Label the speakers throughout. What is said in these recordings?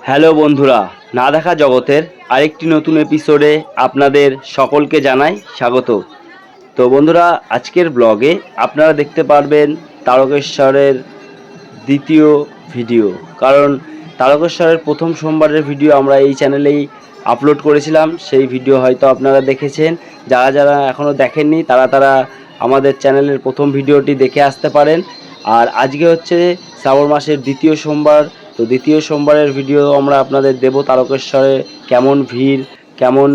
Speaker 1: Hello বন্ধুরা, না দেখা জগতের আরেকটি নতুন এপিসোডে আপনাদের সকলকে জানাই স্বাগত। তো বন্ধুরা, আজকের ব্লগে আপনারা দেখতে পারবেন তারকেশ্বরের দ্বিতীয় ভিডিও। কারণ তারকেশ্বরের প্রথম সোমবারের ভিডিও আমরা এই চ্যানেলেই আপলোড করেছিলাম, সেই ভিডিও হয়তো আপনারা দেখেছেন। যারা যারা এখনও দেখেননি তারা আমাদের চ্যানেলের প্রথম ভিডিওটি দেখে আসতে পারেন। আর আজকে হচ্ছে শ্রাবণ মাসের দ্বিতীয় সোমবার। তো দ্বিতীয় সোমবারের ভিডিও আমরা আপনাদের দেব। তারকেশ্বরে কেমন ভিড়, কেমন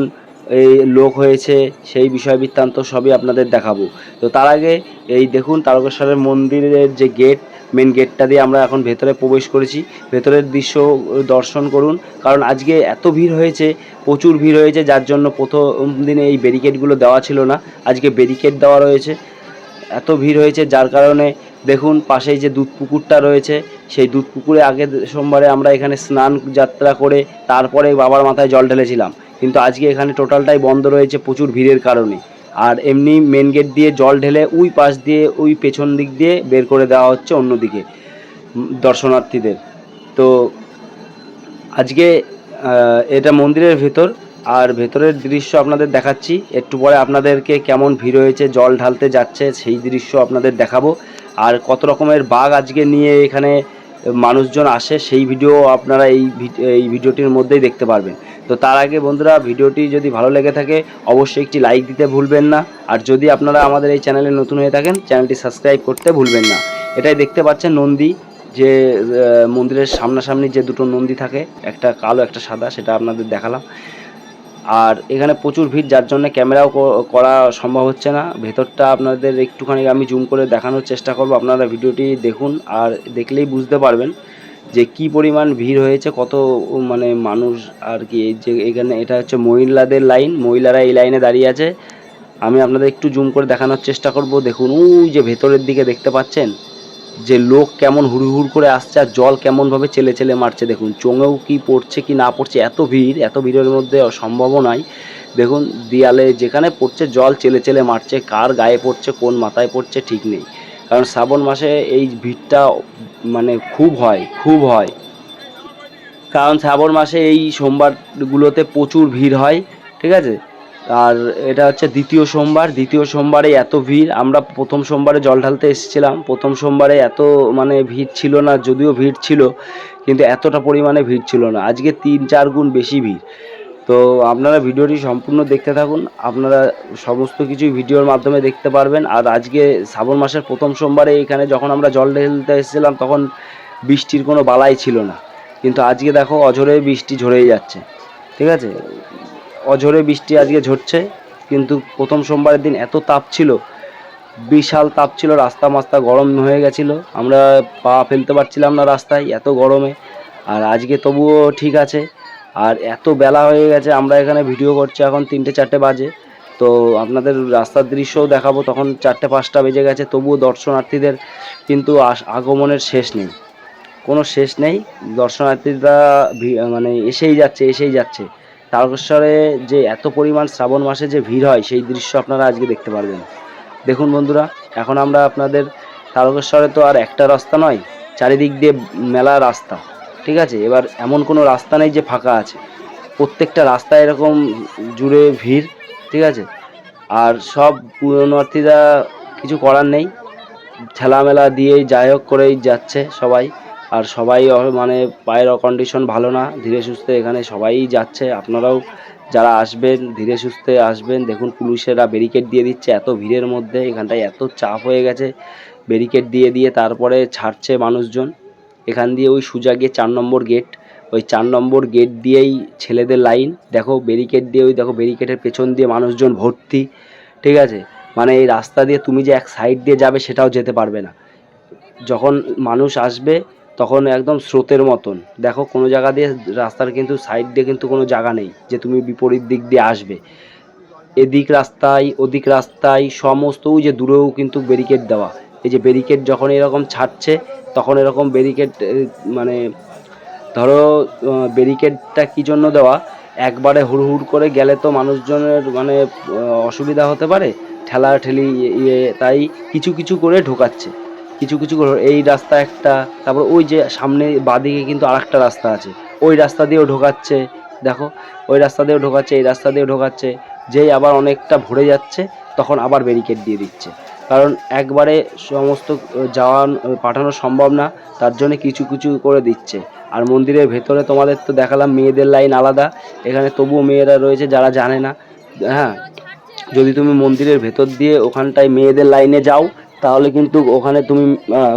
Speaker 1: এই লোক হয়েছে, সেই বিষয় বৃত্তান্ত সবই আপনাদের দেখাবো। তো তার আগে এই দেখুন তারকেশ্বরের মন্দিরের যে গেট, মেন গেটটা দিয়ে আমরা এখন ভেতরে প্রবেশ করেছি। ভেতরের দৃশ্য দর্শন করুন। কারণ আজকে এত ভিড় হয়েছে, প্রচুর ভিড় হয়েছে, যার জন্য প্রথম দিনে এই ব্যারিকেডগুলো দেওয়া ছিল না, আজকে ব্যারিকেড দেওয়া রয়েছে। এত ভিড় হয়েছে যার কারণে দেখুন পাশেই যে দুধ পুকুরটা রয়েছে, সেই দুধ পুকুরে আগের সোমবারে আমরা এখানে স্নান যাত্রা করে তারপরে বাবার মাথায় জল ঢেলেছিলাম, কিন্তু আজকে এখানে টোটালটাই বন্ধ রয়েছে প্রচুর ভিড়ের কারণে। আর এমনি মেন গেট দিয়ে জল ঢেলে ওই পাশ দিয়ে ওই পেছন দিক দিয়ে বের করে দেওয়া হচ্ছে অন্যদিকে দর্শনার্থীদের। তো আজকে এটা মন্দিরের ভেতর, আর ভেতরের দৃশ্য আপনাদের দেখাচ্ছি একটু পরে। আপনাদেরকে কেমন ভিড় হয়েছে জল ঢালতে যাচ্ছে সেই দৃশ্য আপনাদের দেখাবো। আর কত রকমের বাঘ আজকে নিয়ে এখানে মানুষজন আসে সেই ভিডিও আপনারা এই ভিডিওটির মধ্যেই দেখতে পারবেন। তো তার আগে বন্ধুরা, ভিডিওটি যদি ভালো লেগে থাকে অবশ্যই একটি লাইক দিতে ভুলবেন না। আর যদি আপনারা আমাদের এই চ্যানেলে নতুন হয়ে থাকেন চ্যানেলটি সাবস্ক্রাইব করতে ভুলবেন না। এটাই দেখতে পাচ্ছেন নন্দী, যে মন্দিরের সামনাসামনি যে দুটো নন্দী থাকে, একটা কালো একটা সাদা, সেটা আপনাদের দেখালাম। আর এখানে প্রচুর ভিড়, যার জন্য ক্যামেরাও করা সম্ভব হচ্ছে না। ভেতরটা আপনাদের একটুখানি আমি জুম করে দেখানোর চেষ্টা করব, আপনারা ভিডিওটি দেখুন আর দেখলেই বুঝতে পারবেন যে কি পরিমাণ ভিড় হয়েছে, কত মানে মানুষ আর কি। এই যে এখানে এটা হচ্ছে মহিলাদের লাইন, মহিলারা এই লাইনে দাঁড়িয়ে আছে। আমি আপনাদের একটু জুম করে দেখানোর চেষ্টা করব। দেখুন ওই যে ভেতরের দিকে দেখতে পাচ্ছেন যে লোক কেমন হুড় করে আসছে, আর জল কেমনভাবে চেলে চেলে মারছে। দেখুন চোঙেও কি পড়ছে কি না পড়ছে, এত ভিড়, এত ভিড়ের মধ্যে সম্ভবও নয়। দেখুন দিয়ালে যেখানে পড়ছে জল চেলে চেলে মারছে, কার গায়ে পড়ছে কোন মাথায় পড়ছে ঠিক নেই। কারণ শ্রাবণ মাসে এই ভিড়টা মানে খুব হয়, খুব হয়। কারণ শ্রাবণ মাসে এই সোমবারগুলোতে প্রচুর ভিড় হয়, ঠিক আছে। আর এটা হচ্ছে দ্বিতীয় সোমবার, দ্বিতীয় সোমবারে এত ভিড়। আমরা প্রথম সোমবারে জল ঢালতে এসেছিলাম, প্রথম সোমবারে এত মানে ভিড় ছিল না, যদিও ভিড় ছিল কিন্তু এতটা পরিমাণে ভিড় ছিল না। আজকে 3-4 গুণ বেশি ভিড়। তো আপনারা ভিডিওটি সম্পূর্ণ দেখতে থাকুন, আপনারা সমস্ত কিছুই ভিডিওর মাধ্যমে দেখতে পারবেন। আর আজকে শ্রাবণ মাসের প্রথম সোমবারে এখানে যখন আমরা জল ঢেলতে এসেছিলাম তখন বৃষ্টির কোনো বালাই ছিল না, কিন্তু আজকে দেখো অঝরে বৃষ্টি ঝরেই যাচ্ছে, ঠিক আছে। অঝরে বৃষ্টি আজকে ঝরছে, কিন্তু প্রথম সোমবারের দিন এত তাপ ছিল, বিশাল তাপ ছিল, রাস্তা মাস্তা গরম হয়ে গেছিলো, আমরা পা ফেলতে পারছিলাম না রাস্তায় এত গরমে। আর আজকে তবুও ঠিক আছে। আর এত বেলা হয়ে গেছে, আমরা এখানে ভিডিও করছি এখন 3-4 বাজে। তো আপনাদের রাস্তার দৃশ্যও দেখাবো, তখন 4-5 বেজে গেছে, তবুও দর্শনার্থীদের কিন্তু আগমনের শেষ নেই, কোনো শেষ নেই। দর্শনার্থীরা মানে এসেই যাচ্ছে এসেই যাচ্ছে। তারকেশ্বরে যে এত পরিমাণ শ্রাবণ মাসে যে ভিড় হয় সেই দৃশ্য আপনারা আজকে দেখতে পারবেন। দেখুন বন্ধুরা, এখন আমরা আপনাদের তারকেশ্বরে তো আর একটা রাস্তা নয়, চারিদিক দিয়ে মেলা রাস্তা, ঠিক আছে। এবার এমন কোনো রাস্তা নেই যে ফাঁকা আছে, প্রত্যেকটা রাস্তায় এরকম জুড়ে ভিড়, ঠিক আছে। আর সব পুণ্যার্থীরা কিছু করার নেই, ঠেলামেলা দিয়েই যাই হোক করেই যাচ্ছে সবাই। আর সবাই মানে পায়ের কন্ডিশন ভালো না, ধীরে সুস্থে এখানে সবাই যাচ্ছে। আপনারাও যারা আসবেন ধীরে সুস্থে আসবেন। দেখুন পুলিশেরা ব্যারিকেড দিয়ে দিচ্ছে এত ভিড়ের মধ্যে, এখানটায় এত চাপ হয়ে গেছে, ব্যারিকেড দিয়ে দিয়ে তারপরে ছাড়ছে মানুষজন। এখান দিয়ে ওই সোজা গিয়ে 4 নম্বর গেট, ওই 4 নম্বর গেট দিয়েই ছেলেদের লাইন। দেখো ব্যারিকেড দিয়ে, ওই দেখো ব্যারিকেডের পেছন দিয়ে মানুষজন ভর্তি, ঠিক আছে। মানে এই রাস্তা দিয়ে তুমি যে এক সাইড দিয়ে যাবে সেটাও যেতে পারবে না, যখন মানুষ আসবে তখন একদম স্রোতের মতন। দেখো কোনো জায়গা দিয়ে রাস্তার কিন্তু সাইড দিয়ে কিন্তু কোনো জায়গা নেই যে তুমি বিপরীত দিক দিয়ে আসবে। এদিক রাস্তায় ওদিক রাস্তায় সমস্ত, ওই যে দূরেও কিন্তু ব্যারিকেড দেওয়া। এই যে ব্যারিকেড যখন এরকম ছাড়ছে তখন এরকম ব্যারিকেড, মানে ধরো ব্যারিকেডটা কী জন্য দেওয়া, একবারে হুড় করে গেলে তো মানুষজনের মানে অসুবিধা হতে পারে, ঠেলা ঠেলি ইয়ে, তাই কিছু কিছু করে ঢোকাচ্ছে, কিছু কিছু করে। এই রাস্তা একটা, তারপর ওই যে সামনে বাঁদিকে কিন্তু আরেকটা রাস্তা আছে, ওই রাস্তা দিয়েও ঢোকাচ্ছে, দেখো ওই রাস্তা দিয়েও ঢোকাচ্ছে, এই রাস্তা দিয়েও ঢোকাচ্ছে। যেই আবার অনেকটা ভরে যাচ্ছে তখন আবার ব্যারিকেড দিয়ে দিচ্ছে, কারণ একবারে সমস্ত যাওয়া পাঠানো সম্ভব না, তার জন্য কিছু কিছু করে দিচ্ছে। আর মন্দিরের ভেতরে তোমাদের তো দেখালাম মেয়েদের লাইন আলাদা, এখানে তবুও মেয়েরা রয়েছে যারা জানে না। হ্যাঁ, যদি তুমি মন্দিরের ভেতর দিয়ে ওখানটায় মেয়েদের লাইনে যাও তাহলে কিন্তু ওখানে তুমি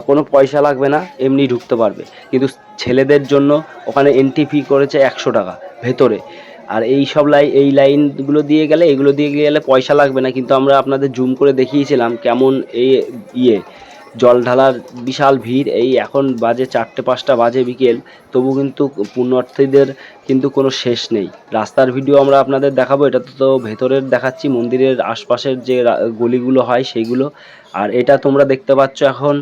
Speaker 1: কোনো পয়সা লাগবে না, এমনি ঢুকতে পারবে। কিন্তু ছেলেদের জন্য ওখানে এন্ট্রি ফি করেছে 100 টাকা ভেতরে। আর এই লাইনগুলো দিয়ে গেলে, এগুলো দিয়ে গেলে পয়সা লাগবে না। কিন্তু আমরা আপনাদের জুম করে দেখিয়েছিলাম কেমন এই ইয়ে জল ঢালার বিশাল ভিড়। এই এখন বাজে 4টে-5টা বাজে বিকেল, তবু কিন্তু পুণ্যার্থীদের কিন্তু কোনো শেষ নেই। রাস্তার ভিডিও আমরা আপনাদের দেখাবো, এটা তো ভেতরের দেখাচ্ছি, মন্দিরের আশপাশের যে গলিগুলো হয় সেইগুলো। আর এটা তোমরা দেখতে পাচ্ছ এখন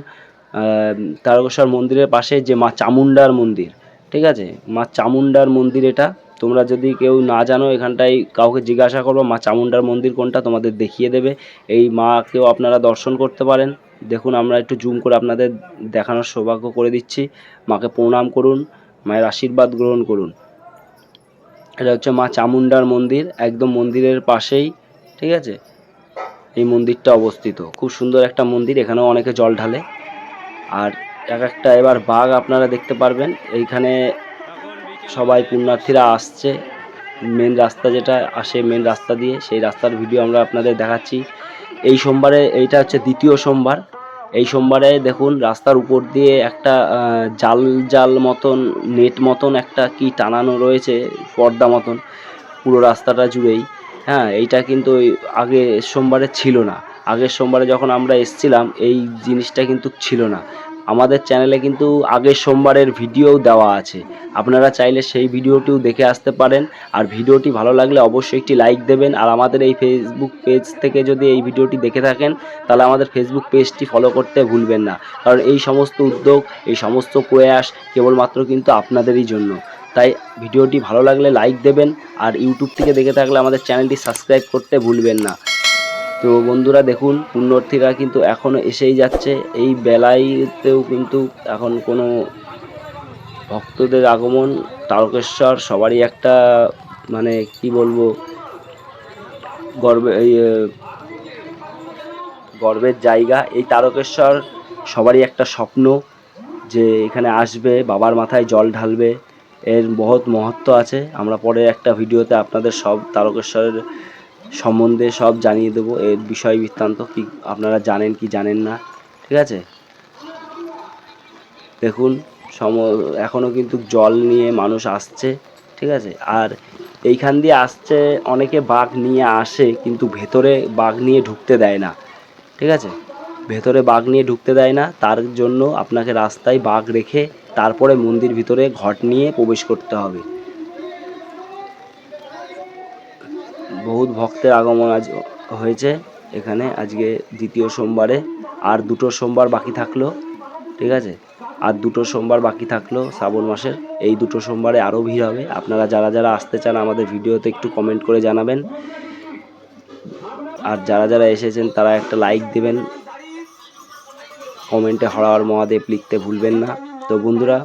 Speaker 1: তারকেশ্বর মন্দিরের পাশে যে মা চামুণ্ডার মন্দির, ঠিক আছে, মা চামুণ্ডার মন্দির। এটা তোমরা যদি কেউ না জানো এখানটায় কাউকে জিজ্ঞাসা করো মা চামুণ্ডার মন্দির কোনটা, তোমাদের দেখিয়ে দেবে। এই মাকেও আপনারা দর্শন করতে পারেন। দেখুন আমরা একটু জুম করে আপনাদের দেখানোর সৌভাগ্য করে দিচ্ছি। মাকে প্রণাম করুন, মায়ের আশীর্বাদ গ্রহণ করুন। এটা হচ্ছে মা চামুণ্ডার মন্দির, একদম মন্দিরের পাশেই, ঠিক আছে, এই মন্দিরটা অবস্থিত। খুব সুন্দর একটা মন্দির, এখানেও অনেকে জল ঢালে। আর এক একটা এবার বাঘ আপনারা দেখতে পারবেন। এইখানে সবাই পুণ্যার্থীরা আসছে, মেন রাস্তা যেটা আসে মেন রাস্তা দিয়ে, সেই রাস্তার ভিডিও আমরা আপনাদের দেখাচ্ছি। এই সোমবারে, এইটা হচ্ছে দ্বিতীয় সোমবার। এই সোমবারে দেখুন রাস্তার উপর দিয়ে একটা জাল জাল মতন, নেট মতন একটা কি টানানো রয়েছে, পর্দা মতন পুরো রাস্তাটা জুড়েই। হ্যাঁ, এইটা কিন্তু আগে সোমবারে ছিল না। আগের সোমবারে যখন আমরা এসছিলাম এই জিনিসটা কিন্তু ছিল না। আমাদের চ্যানেলে কিন্তু আগের সোমবারের ভিডিও দেওয়া আছে, আপনারা চাইলে সেই ভিডিওটিও দেখে আসতে পারেন। আর ভিডিওটি ভালো লাগলে অবশ্যই একটি লাইক দেবেন। আর আমাদের এই ফেসবুক পেজ থেকে যদি এই ভিডিওটি দেখে থাকেন তাহলে আমাদের ফেসবুক পেজটি ফলো করতে ভুলবেন না, কারণ এই সমস্ত উদ্যোগ, এই সমস্ত প্রয়াস কেবলমাত্র কিন্তু আপনাদেরই জন্য। তাই ভিডিওটি ভালো লাগলে লাইক দেবেন, আর ইউটিউব থেকে দেখে থাকলে আমাদের চ্যানেলটি সাবস্ক্রাইব করতে ভুলবেন না। তো বন্ধুরা দেখুন পুণ্যার্থীরা কিন্তু এখনও এসেই যাচ্ছে, এই বেলাতেও কিন্তু এখন কোনো ভক্তদের আগমন। তারকেশ্বর সবারই একটা মানে কি বলবো, গর্বের জায়গা। এই তারকেশ্বর সবারই একটা স্বপ্ন যে এখানে আসবে, বাবার মাথায় জল ঢালবে। এর বহুত মহত্ব আছে, আমরা পরে একটা ভিডিওতে আপনাদের সব তারকেশ্বরের সম্বন্ধে সব জানিয়ে দেবো, এর বিষয় বৃত্তান্ত কি আপনারা জানেন কি জানেন না, ঠিক আছে। দেখুন এখনও কিন্তু জল নিয়ে মানুষ আসছে, ঠিক আছে। আর এইখান দিয়ে আসছে অনেকে, বাঘ নিয়ে আসে কিন্তু ভেতরে বাঘ নিয়ে ঢুকতে দেয় না, ঠিক আছে, ভেতরে বাঘ নিয়ে ঢুকতে দেয় না। তার জন্য আপনাকে রাস্তায় বাঘ রেখে তারপরে মন্দির ভিতরে ঘট নিয়ে প্রবেশ করতে হবে। বহুত ভক্তের আগমন আজ হয়েছে এখানে আজকে দ্বিতীয় সোমবারে। আর 2টো সোমবার বাকি থাকলো, ঠিক আছে, আর 2টো সোমবার বাকি থাকলো শ্রাবণ মাসের। এই 2টো সোমবারে আরও ভিড় হবে। আপনারা যারা যারা আসতে চান আমাদের ভিডিওতে একটু কমেন্ট করে জানাবেন। আর যারা যারা এসেছেন তারা একটা লাইক দেবেন, কমেন্টে হর হর মহাদেব লিখতে ভুলবেন না। তো বন্ধুরা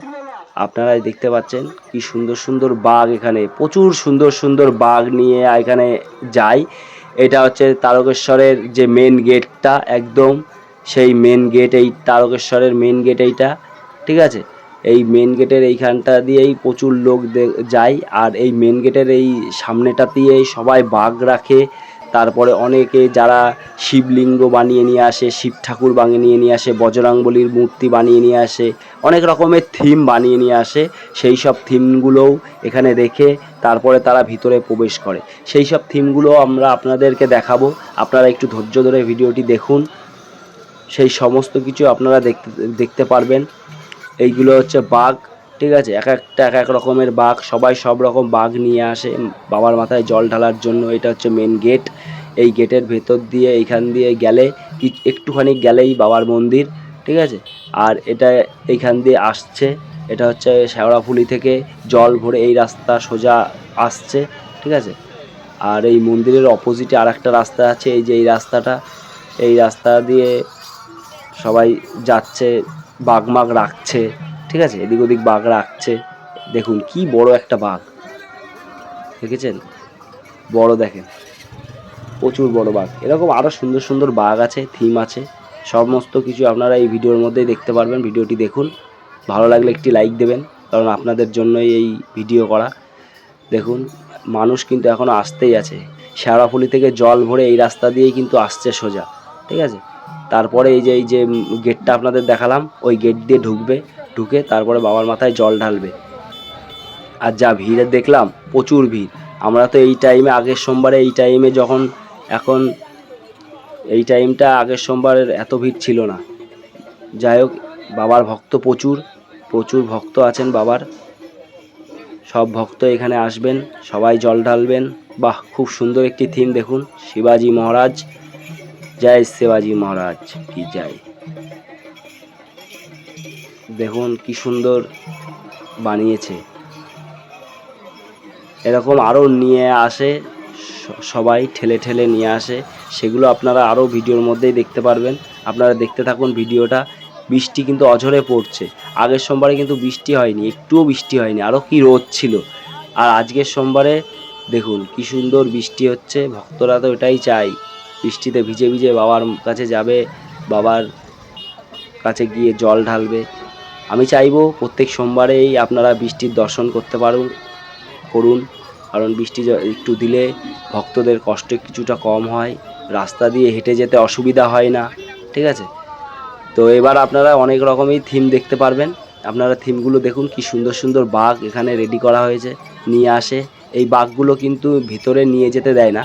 Speaker 1: আপনারাই দেখতে পাচ্ছেন কি সুন্দর সুন্দর বাঘ, এখানে প্রচুর সুন্দর সুন্দর বাঘ নিয়ে এখানে যায়। এটা হচ্ছে তারকেশ্বরের যে মেন গেটটা, একদম সেই মেন গেট, এই তারকেশ্বরের মেন গেট এইটা, ঠিক আছে। এই মেন গেটের এইখানটা দিয়েই প্রচুর লোক যায়। আর এই মেন গেটের এই সামনেটা দিয়েই সবাই বাঘ রাখে। তারপরে অনেকে যারা শিবলিঙ্গ বানিয়ে নিয়ে আসে, শিব ঠাকুর বানিয়ে নিয়ে আসে, বজরংবলীর মূর্তি বানিয়ে নিয়ে আসে, অনেক রকমের থিম বানিয়ে নিয়ে আসে। সেই সব থিমগুলোও এখানে রেখে তারপরে তারা ভিতরে প্রবেশ করে। সেই সব থিমগুলো আমরা আপনাদেরকে দেখাবো, আপনারা একটু ধৈর্য ধরে ভিডিওটি দেখুন, সেই সমস্ত কিছু আপনারা দেখতে পারবেন। এইগুলো হচ্ছে বাঘ, ঠিক আছে, এক একটা এক এক রকমের বাঘ, সবাই সব রকম বাঘ নিয়ে আসে বাবার মাথায় জল ঢালার জন্য। এটা হচ্ছে মেন গেট। এই গেটের ভেতর দিয়ে এইখান দিয়ে গেলে একটুখানি গেলেই বাবার মন্দির, ঠিক আছে। আর এটা এইখান দিয়ে আসছে, এটা হচ্ছে শেওড়াফুলি থেকে জল ভরে এই রাস্তা সোজা আসছে, ঠিক আছে। আর এই মন্দিরের অপোজিটে আর একটা রাস্তা আছে, এই যে এই রাস্তাটা, এই রাস্তা দিয়ে সবাই যাচ্ছে, বাঘ মাঘ রাখছে, ঠিক আছে, এদিক ওদিক বাঘ রাখছে। দেখুন কি বড় একটা বাঘ, দেখেছেন? বড় দেখেন, প্রচুর বড় বাঘ। এরকম আরও সুন্দর সুন্দর বাঘ আছে, থিম আছে, সমস্ত কিছু আপনারা এই ভিডিওর মধ্যেই দেখতে পারবেন। ভিডিওটি দেখুন, ভালো লাগলে একটি লাইক দেবেন, কারণ আপনাদের জন্যই এই ভিডিও করা। দেখুন মানুষ কিন্তু এখনও আসতেই আছে, শেওড়াফুলি থেকে জল ভরে এই রাস্তা দিয়েই কিন্তু আসছে সোজা, ঠিক আছে? তারপরে এই যে গেটটা আপনাদের দেখালাম, ওই গেট দিয়ে ঢুকে তারপরে বাবার মাথায় জল ঢালবে। আর যা ভিড় দেখলাম, প্রচুর ভিড়। আমরা তো এই টাইমে, আগের সোমবারে এই টাইমে যখন, এখন এই টাইমটা আগের সোমবারের এত ভিড় ছিল না। যাই হোক, বাবার ভক্ত প্রচুর প্রচুর ভক্ত আছেন বাবার। সব ভক্ত এখানে আসবেন, সবাই জল ঢালবেন। বাহ, খুব সুন্দর একটি থিম। দেখুন, শিবাজি মহারাজ, জয় শিবাজি মহারাজ কি জয়। দেখুন কি সুন্দর বানিয়েছে। এরকম আরও নিয়ে আসে, সবাই ঠেলে ঠেলে নিয়ে আসে, সেগুলো আপনারা আরও ভিডিওর মধ্যেই দেখতে পারবেন। আপনারা দেখতে থাকুন ভিডিওটা। বৃষ্টি কিন্তু অঝরে পড়ছে। আগের সোমবারে কিন্তু বৃষ্টি হয়নি, একটুও বৃষ্টি হয়নি, আরও কি রোদ ছিল। আর আজকের সোমবারে দেখুন কি সুন্দর বৃষ্টি হচ্ছে। ভক্তরা তো এটাই চাই, বৃষ্টিতে ভিজে ভিজে বাবার কাছে যাবে, বাবার কাছে গিয়ে জল ঢালবে। আমি চাইবো প্রত্যেক সোমবারেই আপনারা বৃষ্টির দর্শন করতে করুন, কারণ বৃষ্টি একটু দিলে ভক্তদের কষ্ট কিছুটা কম হয়, রাস্তা দিয়ে হেঁটে যেতে অসুবিধা হয় না, ঠিক আছে? তো এবার আপনারা অনেক রকমই থিম দেখতে পারবেন। আপনারা থিমগুলো দেখুন, কি সুন্দর সুন্দর বাঘ এখানে রেডি করা হয়েছে, নিয়ে আসে। এই বাঘগুলো কিন্তু ভিতরে নিয়ে যেতে দেয় না,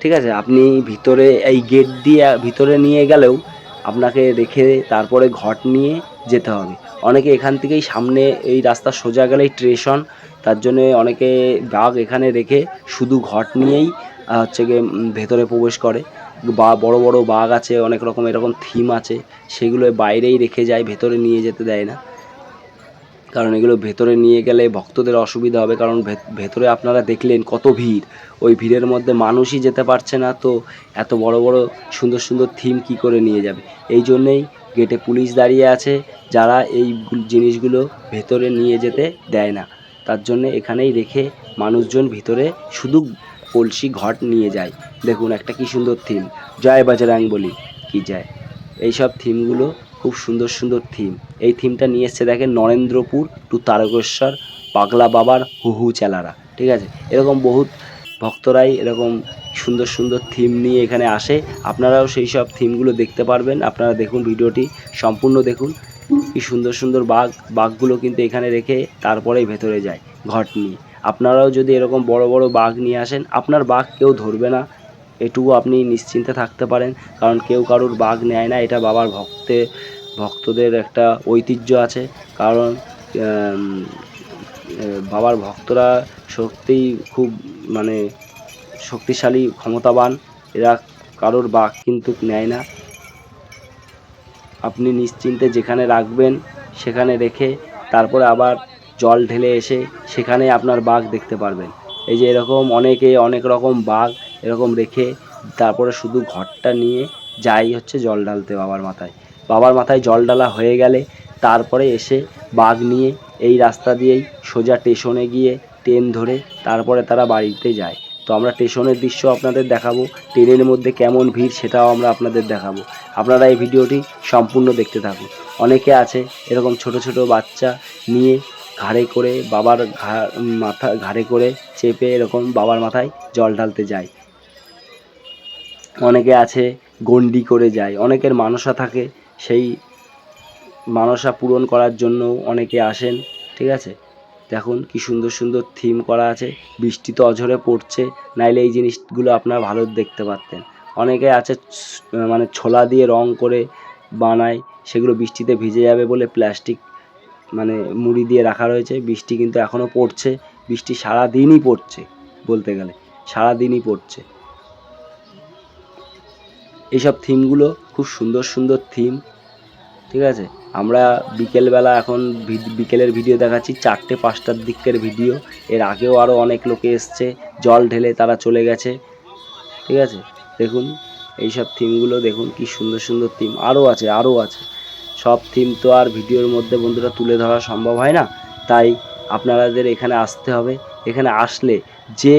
Speaker 1: ঠিক আছে? আপনি ভিতরে এই গেট দিয়ে ভিতরে নিয়ে গেলেও আপনাকে রেখে তারপরে ঘট নিয়ে যেতে হবে। অনেকে এখান থেকেই, সামনে এই রাস্তা সোজা গেলেই স্টেশন, তার জন্যে অনেকে বাঘ এখানে রেখে শুধু ঘট নিয়েই হচ্ছে গিয়ে ভেতরে প্রবেশ করে। বা বড় বড় বাঘ আছে, অনেক রকম এরকম থিম আছে, সেগুলো বাইরেই রেখে যায়, ভেতরে নিয়ে যেতে দেয় না। কারণ এগুলো ভেতরে নিয়ে গেলে ভক্তদের অসুবিধা হবে, কারণ ভেতরে আপনারা দেখলেন কত ভিড়, ওই ভিড়ের মধ্যে মানুষই যেতে পারছে না, তো এত বড় বড় সুন্দর সুন্দর থিম কি করে নিয়ে যাবে? এই জন্যেই গেটে পুলিশ দাঁড়িয়ে আছে, যারা এই জিনিসগুলো ভেতরে নিয়ে যেতে দেয় না। তার জন্যে এখানেই রেখে মানুষজন ভিতরে শুধু কলসি ঘট নিয়ে যায়। দেখুন একটা কি সুন্দর থিম, জয় বজরংবলী কি জয়। এইসব থিমগুলো খুব সুন্দর সুন্দর থিম। এই থিমটা নিয়ে এসছে দেখেন নরেন্দ্রপুর টু তারকেশ্বর, পাগলা বাবার হু হু চেলারা, ঠিক আছে? এরকম বহুত ভক্তরাই এরকম সুন্দর সুন্দর থিম নিয়ে এখানে আসে। আপনারাও সেই সব থিমগুলো দেখতে পারবেন। আপনারা দেখুন, ভিডিওটি সম্পূর্ণ দেখুন। কি সুন্দর সুন্দর বাঘগুলো কিন্তু এখানে রেখে তারপরেই ভেতরে যায় ঘট নিয়ে। আপনারাও যদি এরকম বড় বড় বাঘ নিয়ে আসেন, আপনার বাঘ কেউ ধরবে না, এটুকু আপনি নিশ্চিন্তে থাকতে পারেন, কারণ কেউ কারুর বাঘ নেয় না। এটা বাবার ভক্তদের একটা ঐতিহ্য আছে, কারণ বাবার ভক্তরা সত্যিই খুব মানে শক্তিশালী, ক্ষমতাবান, এরা কারোর বাঘ কিন্তু নেয় না। আপনি নিশ্চিন্তে যেখানে রাখবেন সেখানে রেখে তারপরে আবার জল ঢেলে এসে সেখানে আপনার বাঘ দেখতে পারবেন। এই যে এরকম অনেকে অনেক রকম বাঘ এরকম রেখে তারপরে শুধু ঘরটা নিয়ে যাই হচ্ছে জল ঢালতে বাবার মাথায় জল ঢালা হয়ে গেলে তারপরে এসে বাঘ নিয়ে এই রাস্তা দিয়েই সোজা স্টেশনে গিয়ে ট্রেন ধরে তারপরে তারা বাড়িতে যায়। তো আমরা স্টেশনের দৃশ্য আপনাদের দেখাবো, ট্রেনের মধ্যে কেমন ভিড় সেটাও আমরা আপনাদের দেখাবো। আপনারা এই ভিডিওটি সম্পূর্ণ দেখতে থাকুন। অনেকে আছে এরকম ছোট ছোট বাচ্চা নিয়ে ঘাড়ে করে বাবার ঘাড়ে করে চেপে এরকম বাবার মাথায় জল ঢালতে যায়। অনেকে আছে গন্ডি করে যায়, অনেকের মানসা থাকে, সেই মানসা পূরণ করার জন্য অনেকে আসেন, ঠিক আছে? দেখুন কি সুন্দর সুন্দর থিম করা আছে। বৃষ্টি তো অঝরে পড়ছে, নাইলে এই জিনিসগুলো আপনারা ভালো দেখতে পারতেন। অনেকে আছে মানে ছোলা দিয়ে রং করে বানায়, সেগুলো বৃষ্টিতে ভিজে যাবে বলে প্লাস্টিক মানে মুড়ি দিয়ে রাখা রয়েছে। বৃষ্টি কিন্তু এখনও পড়ছে, বৃষ্টি সারাদিনই পড়ছে, বলতে গেলে সারাদিনই পড়ছে। এইসব থিমগুলো খুব সুন্দর সুন্দর থিম, ঠিক আছে? আমরা বিকেলবেলা, এখন বিকেলের ভিডিও দেখাচ্ছি, 4টে-5টার দিকের ভিডিও। এর আগেও আরও অনেক লোকে এসছে, জল ঢেলে তারা চলে গেছে, ঠিক আছে? দেখুন এইসব থিমগুলো দেখুন, কি সুন্দর সুন্দর থিম। আরও আছে। সব থিম তো আর ভিডিওর মধ্যে বন্ধুরা তুলে ধরা সম্ভব হয় না, তাই আপনাদের এখানে আসতে হবে। এখানে আসলে যে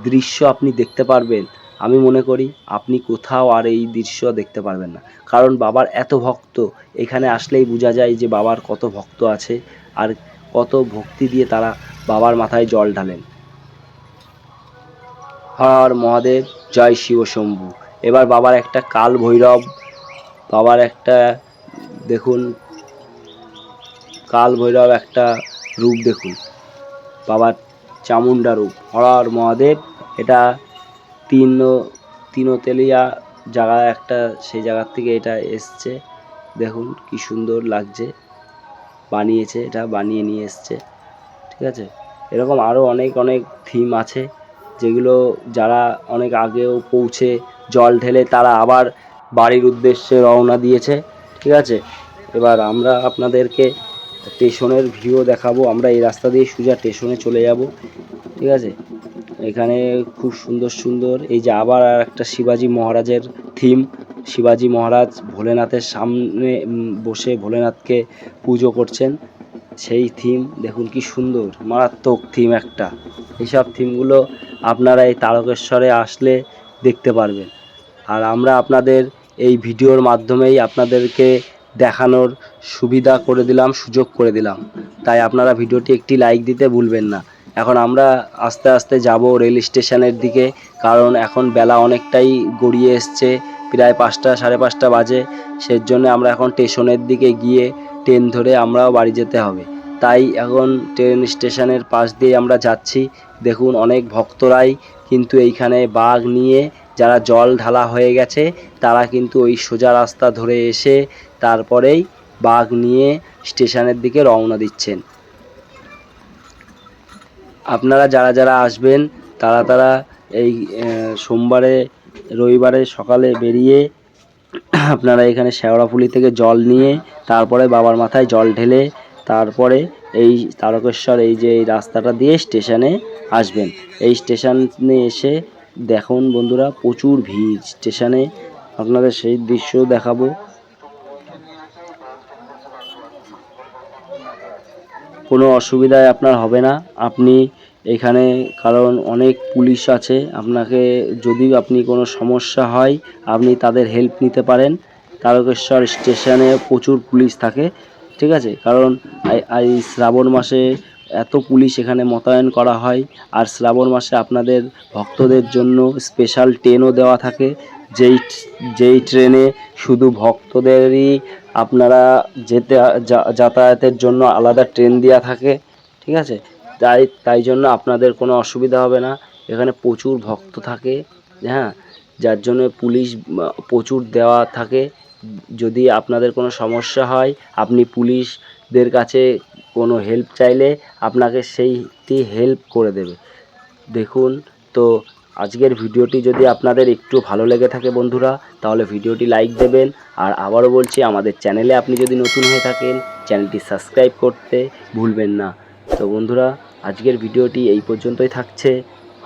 Speaker 1: দৃশ্য আপনি দেখতে পারবেন, আমি মনে করি আপনি কোথাও আর এই দৃশ্য দেখতে পারবেন না। কারণ বাবার এত ভক্ত, এখানে আসলেই বোঝা যায় যে বাবার কত ভক্ত আছে আর কত ভক্তি দিয়ে তারা বাবার মাথায় জল ঢালেন। হর মহাদেব, জয় শিব শম্ভু। এবার বাবার একটা কাল ভৈরব, বাবার একটা দেখুন কাল ভৈরব একটা রূপ দেখুন, বাবার চামুন্ডা রূপ। হর মহাদেব। এটা তিনতেলিয়া জায়গা একটা, সেই জায়গার থেকে এটা এসছে। দেখুন কি সুন্দর লাগছে, বানিয়েছে, এটা বানিয়ে নিয়ে এসছে। ঠিক আছে, এরকম আরও অনেক অনেক থিম আছে যেগুলো যারা অনেক আগেও পৌঁছে জল ঢেলে তারা আবার বাড়ির উদ্দেশ্যে রওনা দিয়েছে। ঠিক আছে, এবার আমরা আপনাদেরকে স্টেশনের ভিউ দেখাবো। আমরা এই রাস্তা দিয়ে সোজা স্টেশনে চলে যাব। ঠিক আছে, এখানে খুব সুন্দর সুন্দর, এই যে আবার আর একটা শিবাজি মহারাজের থিম। শিবাজি মহারাজ ভোলেনাথের সামনে বসে ভোলেনাথকে পুজো করছেন, সেই থিম দেখুন কি সুন্দর, মারাত্মক থিম একটা। এইসব থিমগুলো আপনারা এই তারকেশ্বরে আসলে দেখতে পারবেন। আর আমরা আপনাদের এই ভিডিওর মাধ্যমেই আপনাদেরকে দেখানোর সুবিধা করে দিলাম, সুযোগ করে দিলাম। তাই আপনারা ভিডিওটি একটি লাইক দিতে ভুলবেন না। এখন আমরা আস্তে আস্তে যাব রেল স্টেশনের দিকে, কারণ এখন বেলা অনেকটাই গড়িয়ে এসছে, প্রায় 5টা 5:30 বাজে। সেজন্য আমরা এখন স্টেশনের দিকে গিয়ে ট্রেন ধরে আমরাও বাড়ি যেতে হবে। তাই এখন ট্রেন স্টেশনের পাশ দিয়ে আমরা যাচ্ছি। দেখুন অনেক ভক্তরাই কিন্তু এইখানে বাঘ নিয়ে, যারা জল ঢালা হয়ে গেছে তারা কিন্তু ওই সোজা রাস্তা ধরে এসে তারপরেই বাঘ নিয়ে স্টেশনের দিকে রওনা দিচ্ছেন। আপনারা যারা যারা আসবেন তারা এই সোমবারে রবিবারে সকালে বেরিয়ে আপনারা এখানে শেওড়াফুলি থেকে জল নিয়ে তারপরে বাবার মাথায় জল ঢেলে তারপরে এই তারকেশ্বর এই যে এই রাস্তাটা দিয়ে স্টেশনে আসবেন। এই স্টেশনে এসে দেখুন বন্ধুরা প্রচুর ভিড় স্টেশনে, আপনাদের সেই দৃশ্য দেখাবো। কোনো অসুবিধায় আপনার হবে না আপনি এখানে, কারণ অনেক পুলিশ আছে। আপনাকে যদি আপনি কোনো সমস্যা হয় আপনি তাদের হেল্প নিতে পারেন। তারকেশ্বর স্টেশনে প্রচুর পুলিশ থাকে। ঠিক আছে, কারণ এই শ্রাবণ মাসে এত পুলিশ এখানে মোতায়েন করা হয়। আর শ্রাবণ মাসে আপনাদের ভক্তদের জন্য স্পেশাল ট্রেনও দেওয়া থাকে, যেই ট্রেনে শুধু ভক্তদেরই আপনারা যাতায়াতের জন্য আলাদা ট্রেন দেওয়া থাকে। ঠিক আছে, তাই জন্য আপনাদের কোনো অসুবিধা হবে না। এখানে প্রচুর ভক্ত থাকে, হ্যাঁ, যার জন্য পুলিশ প্রচুর দেওয়া থাকে। যদি আপনাদের কোনো সমস্যা হয় আপনি পুলিশদের কাছে কোনো হেল্প চাইলে আপনাকে সেইটি হেল্প করে দেবে। দেখুন, তো আজকের ভিডিওটি যদি আপনাদের একটু ভালো লেগে থাকে বন্ধুরা, তাহলে ভিডিওটি লাইক দেবেন। আর আবারও বলছি, আমাদের চ্যানেলে আপনি যদি নতুন হয়ে থাকেন চ্যানেলটি সাবস্ক্রাইব করতে ভুলবেন না। তো বন্ধুরা, আজকের ভিডিওটি এই পর্যন্তই থাকছে।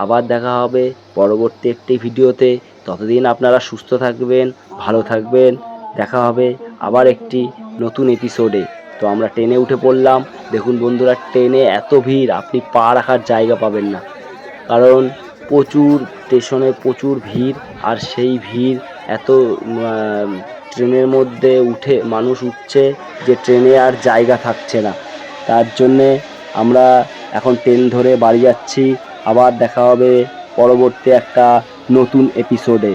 Speaker 1: আবার দেখা হবে পরবর্তী একটি ভিডিওতে। ততদিন আপনারা সুস্থ থাকবেন, ভালো থাকবেন। দেখা হবে আবার একটি নতুন এপিসোডে। তো আমরা ট্রেনে উঠে পড়লাম। দেখুন বন্ধুরা, ট্রেনে এত ভিড় আপনি পা রাখার জায়গা পাবেন না, কারণ প্রচুর স্টেশনে প্রচুর ভিড়। আর সেই ভিড় এত ট্রেনের মধ্যে উঠে মানুষ উঠছে যে ট্রেনে আর জায়গা থাকছে না। তার জন্যে আমরা এখন ট্রেন ধরে বাড়ি যাচ্ছি। আবার দেখা হবে পরবর্তী একটা নতুন এপিসোডে।